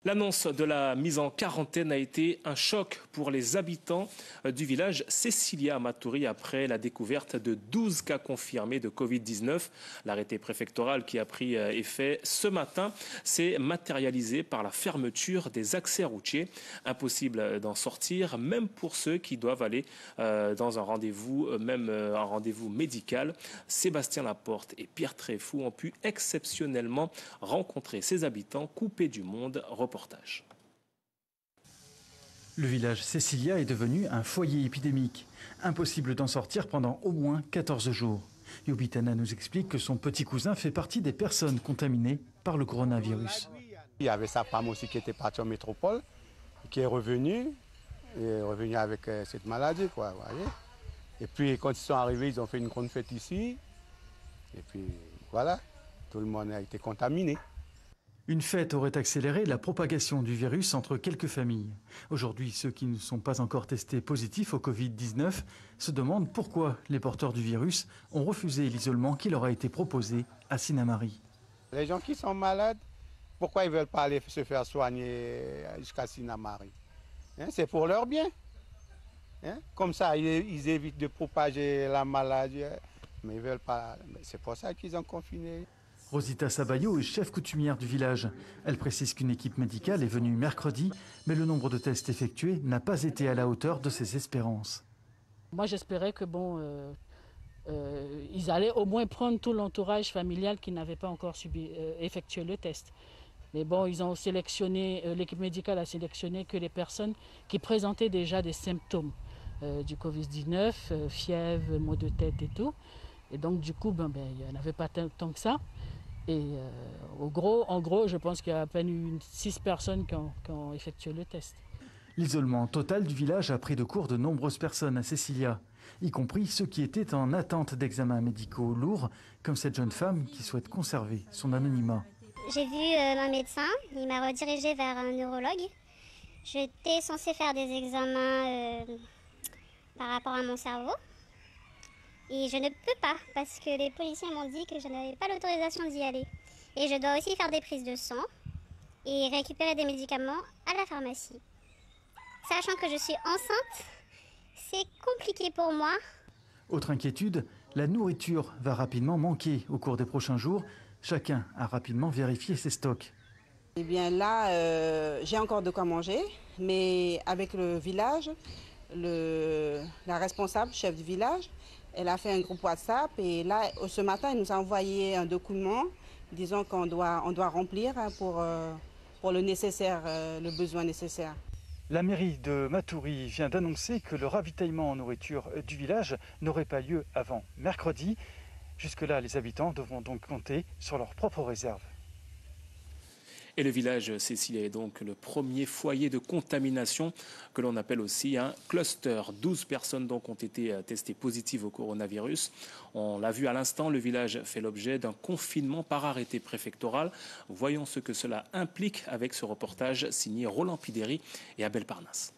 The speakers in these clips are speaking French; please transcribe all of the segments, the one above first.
L'annonce de la mise en quarantaine a été un choc pour les habitants du village Cecilia à Maturi après la découverte de 12 cas confirmés de Covid-19. L'arrêté préfectoral qui a pris effet ce matin s'est matérialisé par la fermeture des accès routiers. Impossible d'en sortir, même pour ceux qui doivent aller dans un rendez-vous, même un rendez-vous médical. Sébastien Laporte et Pierre Tréfou ont pu exceptionnellement rencontrer ces habitants coupés du monde. Reportage. Le village Cecilia est devenu un foyer épidémique. Impossible d'en sortir pendant au moins 14 jours. Yobitana nous explique que son petit cousin fait partie des personnes contaminées par le coronavirus. Il y avait sa femme aussi qui était partie en métropole, qui est revenue avec cette maladie, quoi, voyez. Et puis quand ils sont arrivés, ils ont fait une grande fête ici. Et puis voilà, tout le monde a été contaminé. Une fête aurait accéléré la propagation du virus entre quelques familles. Aujourd'hui, ceux qui ne sont pas encore testés positifs au Covid-19 se demandent pourquoi les porteurs du virus ont refusé l'isolement qui leur a été proposé à Sinnamary. Les gens qui sont malades, pourquoi ils ne veulent pas aller se faire soigner jusqu'à Sinnamary? C'est pour leur bien. Comme ça, ils évitent de propager la maladie. Mais ils veulent pas. C'est pour ça qu'ils ont confiné. Rosita Sabayo est chef coutumière du village. Elle précise qu'une équipe médicale est venue mercredi, mais le nombre de tests effectués n'a pas été à la hauteur de ses espérances. Moi, j'espérais que ils allaient au moins prendre tout l'entourage familial qui n'avait pas encore effectué le test. Mais bon, ils ont sélectionné, l'équipe médicale a sélectionné que les personnes qui présentaient déjà des symptômes du Covid-19, fièvre, maux de tête et tout. Et donc, du coup, il n'y en avait pas tant que ça. Et en gros, je pense qu'il y a à peine eu 6 personnes qui ont effectué le test. L'isolement total du village a pris de court de nombreuses personnes à Cecilia, y compris ceux qui étaient en attente d'examens médicaux lourds, comme cette jeune femme qui souhaite conserver son anonymat. J'ai vu un médecin, il m'a redirigée vers un neurologue. J'étais censée faire des examens par rapport à mon cerveau. Et je ne peux pas parce que les policiers m'ont dit que je n'avais pas l'autorisation d'y aller. Et je dois aussi faire des prises de sang et récupérer des médicaments à la pharmacie. Sachant que je suis enceinte, c'est compliqué pour moi. Autre inquiétude, la nourriture va rapidement manquer au cours des prochains jours. Chacun a rapidement vérifié ses stocks. Eh bien là, j'ai encore de quoi manger, mais avec le village, la responsable, chef du village, elle a fait un groupe WhatsApp et là, ce matin, elle nous a envoyé un document disant qu'on doit remplir pour le nécessaire, le besoin nécessaire. La mairie de Maturi vient d'annoncer que le ravitaillement en nourriture du village n'aurait pas lieu avant mercredi. Jusque-là, les habitants devront donc compter sur leurs propres réserves. Et le village Cecilia est donc le premier foyer de contamination que l'on appelle aussi un cluster. 12 personnes donc ont été testées positives au coronavirus. On l'a vu à l'instant, le village fait l'objet d'un confinement par arrêté préfectoral. Voyons ce que cela implique avec ce reportage signé Roland Pideri et Abel Parnas.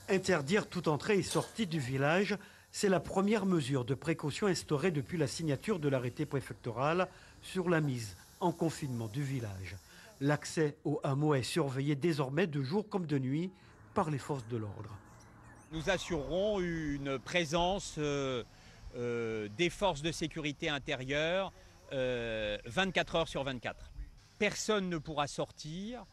Interdire toute entrée et sortie du village, c'est la première mesure de précaution instaurée depuis la signature de l'arrêté préfectoral sur la mise en confinement du village. L'accès au hameau est surveillé désormais de jour comme de nuit par les forces de l'ordre. Nous assurerons une présence des forces de sécurité intérieure 24 heures sur 24. Personne ne pourra sortir,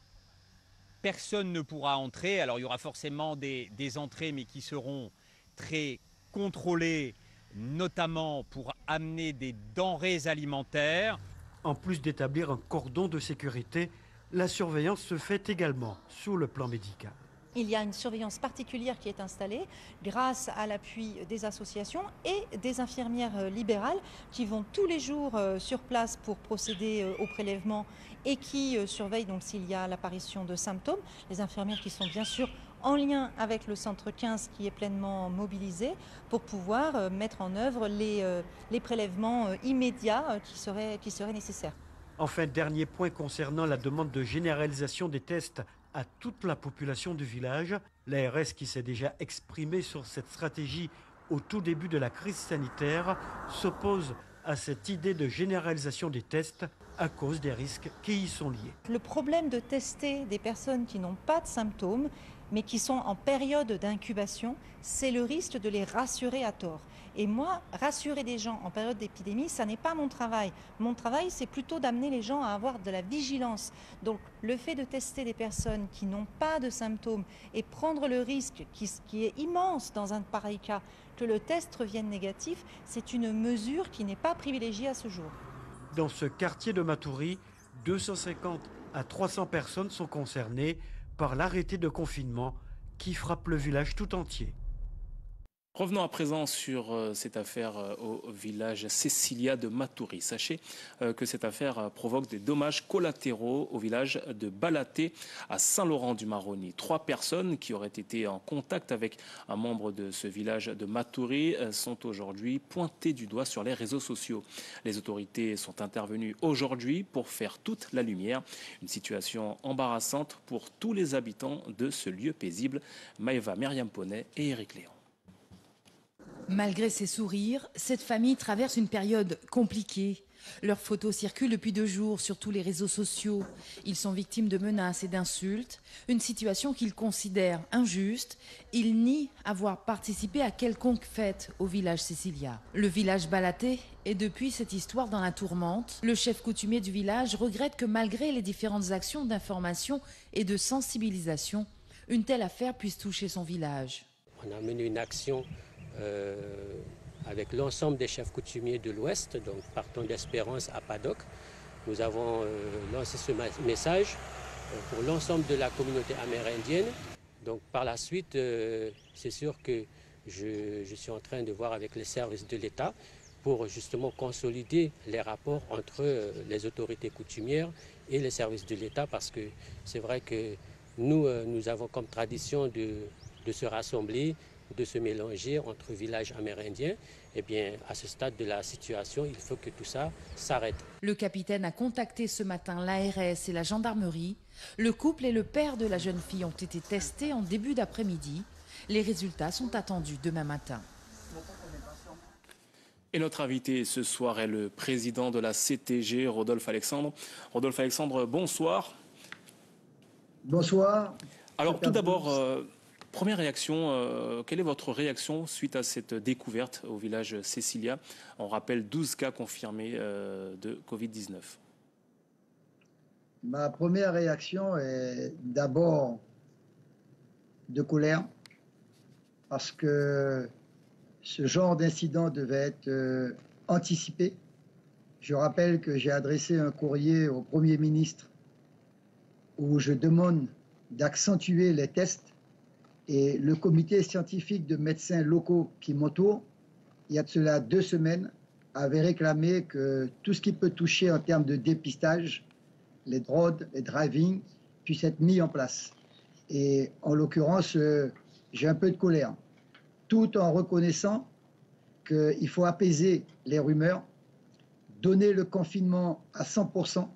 personne ne pourra entrer. Alors il y aura forcément des entrées mais qui seront très contrôlées, notamment pour amener des denrées alimentaires. En plus d'établir un cordon de sécurité, la surveillance se fait également sur le plan médical. Il y a une surveillance particulière qui est installée grâce à l'appui des associations et des infirmières libérales qui vont tous les jours sur place pour procéder au prélèvement et qui surveillent donc s'il y a l'apparition de symptômes. Les infirmières qui sont bien sûr en lien avec le centre 15 qui est pleinement mobilisé pour pouvoir mettre en œuvre les prélèvements immédiats qui seraient nécessaires. Enfin, dernier point concernant la demande de généralisation des tests à toute la population du village. L'ARS qui s'est déjà exprimée sur cette stratégie au tout début de la crise sanitaire s'oppose à cette idée de généralisation des tests à cause des risques qui y sont liés. Le problème de tester des personnes qui n'ont pas de symptômes, mais qui sont en période d'incubation, c'est le risque de les rassurer à tort. Et moi, rassurer des gens en période d'épidémie, ça n'est pas mon travail. Mon travail, c'est plutôt d'amener les gens à avoir de la vigilance. Donc, le fait de tester des personnes qui n'ont pas de symptômes et prendre le risque qui est immense dans un pareil cas, que le test revienne négatif, c'est une mesure qui n'est pas privilégiée à ce jour. Dans ce quartier de Matoury, 250 à 300 personnes sont concernées par l'arrêté de confinement qui frappe le village tout entier. Revenons à présent sur cette affaire au village Cecilia de Matoury. Sachez que cette affaire provoque des dommages collatéraux au village de Balaté à Saint-Laurent-du-Maroni. 3 personnes qui auraient été en contact avec un membre de ce village de Matoury sont aujourd'hui pointées du doigt sur les réseaux sociaux. Les autorités sont intervenues aujourd'hui pour faire toute la lumière. Une situation embarrassante pour tous les habitants de ce lieu paisible. Maëva Myriam-Poney et Éric Léon. Malgré ses sourires, cette famille traverse une période compliquée. Leurs photos circulent depuis 2 jours sur tous les réseaux sociaux. Ils sont victimes de menaces et d'insultes, une situation qu'ils considèrent injuste. Ils nient avoir participé à quelconque fête au village Cecilia. Le village Balaté est depuis cette histoire dans la tourmente. Le chef coutumier du village regrette que malgré les différentes actions d'information et de sensibilisation, une telle affaire puisse toucher son village. On a mené une action avec l'ensemble des chefs coutumiers de l'Ouest, donc partant d'Espérance à Paddock. Nous avons lancé ce message pour l'ensemble de la communauté amérindienne. Donc par la suite, c'est sûr que je suis en train de voir avec les services de l'État pour justement consolider les rapports entre les autorités coutumières et les services de l'État, parce que c'est vrai que nous avons comme tradition de se rassembler, de se mélanger entre villages amérindiens. Eh bien, à ce stade de la situation, il faut que tout ça s'arrête. Le capitaine a contacté ce matin l'ARS et la gendarmerie. Le couple et le père de la jeune fille ont été testés en début d'après-midi. Les résultats sont attendus demain matin. Et notre invité ce soir est le président de la CTG, Rodolphe Alexandre. Rodolphe Alexandre, bonsoir. Bonsoir. Alors tout d'abord, première réaction, quelle est votre réaction suite à cette découverte au village Cecilia? On rappelle 12 cas confirmés de Covid-19. Ma première réaction est d'abord de colère, parce que ce genre d'incident devait être anticipé. Je rappelle que j'ai adressé un courrier au Premier ministre où je demande d'accentuer les tests. Et le comité scientifique de médecins locaux qui m'entoure, il y a de cela 2 semaines, avait réclamé que tout ce qui peut toucher en termes de dépistage, les drones, les driving, puisse être mis en place. Et en l'occurrence, j'ai un peu de colère, tout en reconnaissant qu'il faut apaiser les rumeurs, donner le confinement à 100%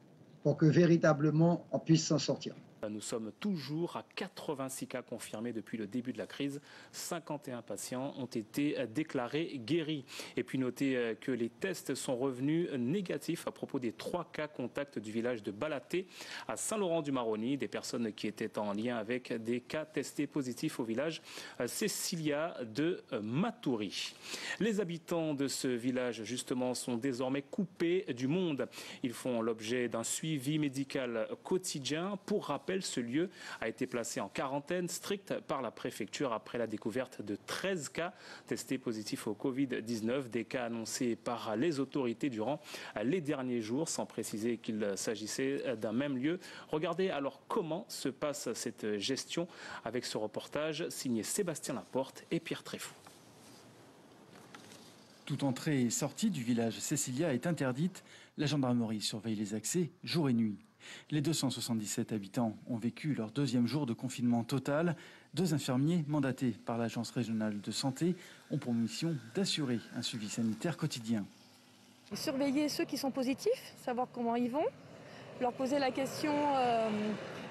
pour que véritablement on puisse s'en sortir. Nous sommes toujours à 86 cas confirmés depuis le début de la crise. 51 patients ont été déclarés guéris. Et puis notez que les tests sont revenus négatifs à propos des 3 cas contacts du village de Balaté à Saint-Laurent-du-Maroni. Des personnes qui étaient en lien avec des cas testés positifs au village Cecilia de Matoury. Les habitants de ce village justement sont désormais coupés du monde. Ils font l'objet d'un suivi médical quotidien. Pour rappel, ce lieu a été placé en quarantaine stricte par la préfecture après la découverte de 13 cas testés positifs au Covid-19, des cas annoncés par les autorités durant les derniers jours, sans préciser qu'il s'agissait d'un même lieu. Regardez alors comment se passe cette gestion avec ce reportage signé Sébastien Laporte et Pierre Tréfou. Toute entrée et sortie du village Cecilia est interdite. La gendarmerie surveille les accès jour et nuit. Les 277 habitants ont vécu leur 2e jour de confinement total. 2 infirmiers mandatés par l'Agence régionale de santé ont pour mission d'assurer un suivi sanitaire quotidien. Surveiller ceux qui sont positifs, savoir comment ils vont, leur poser la question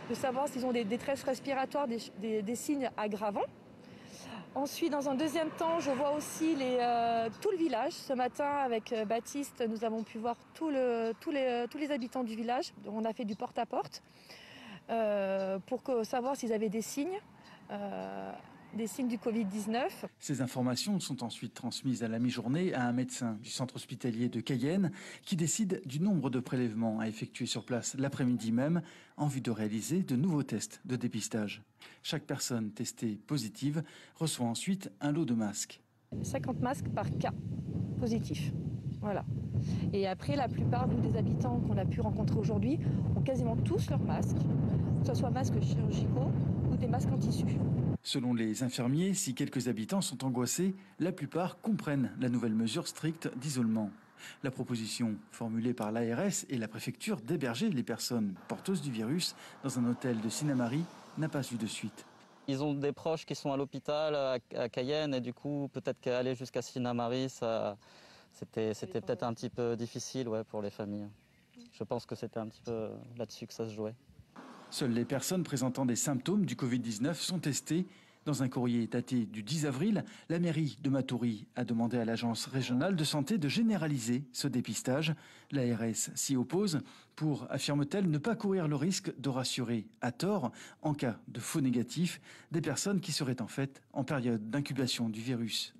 de savoir s'ils ont des détresses respiratoires, des signes aggravants. Ensuite, dans un deuxième temps, je vois aussi tout le village. Ce matin, avec Baptiste, nous avons pu voir tous les habitants du village. On a fait du porte-à-porte pour savoir s'ils avaient des signes du Covid-19. Ces informations sont ensuite transmises à la mi-journée à un médecin du centre hospitalier de Cayenne qui décide du nombre de prélèvements à effectuer sur place l'après-midi même en vue de réaliser de nouveaux tests de dépistage. Chaque personne testée positive reçoit ensuite un lot de masques. 50 masques par cas positif. Voilà. Et après, la plupart des habitants qu'on a pu rencontrer aujourd'hui ont quasiment tous leurs masques, que ce soit masques chirurgicaux ou des masques en tissu. Selon les infirmiers, si quelques habitants sont angoissés, la plupart comprennent la nouvelle mesure stricte d'isolement. La proposition formulée par l'ARS et la préfecture d'héberger les personnes porteuses du virus dans un hôtel de Sinnamary n'a pas eu de suite. Ils ont des proches qui sont à l'hôpital à Cayenne et du coup peut-être qu'aller jusqu'à Sinnamary, c'était peut-être un petit peu difficile pour les familles. Je pense que c'était un petit peu là-dessus que ça se jouait. Seules les personnes présentant des symptômes du Covid-19 sont testées. Dans un courrier daté du 10 avril, la mairie de Matoury a demandé à l'agence régionale de santé de généraliser ce dépistage. L'ARS s'y oppose pour, affirme-t-elle, ne pas courir le risque de rassurer à tort, en cas de faux négatif, des personnes qui seraient en fait en période d'incubation du virus.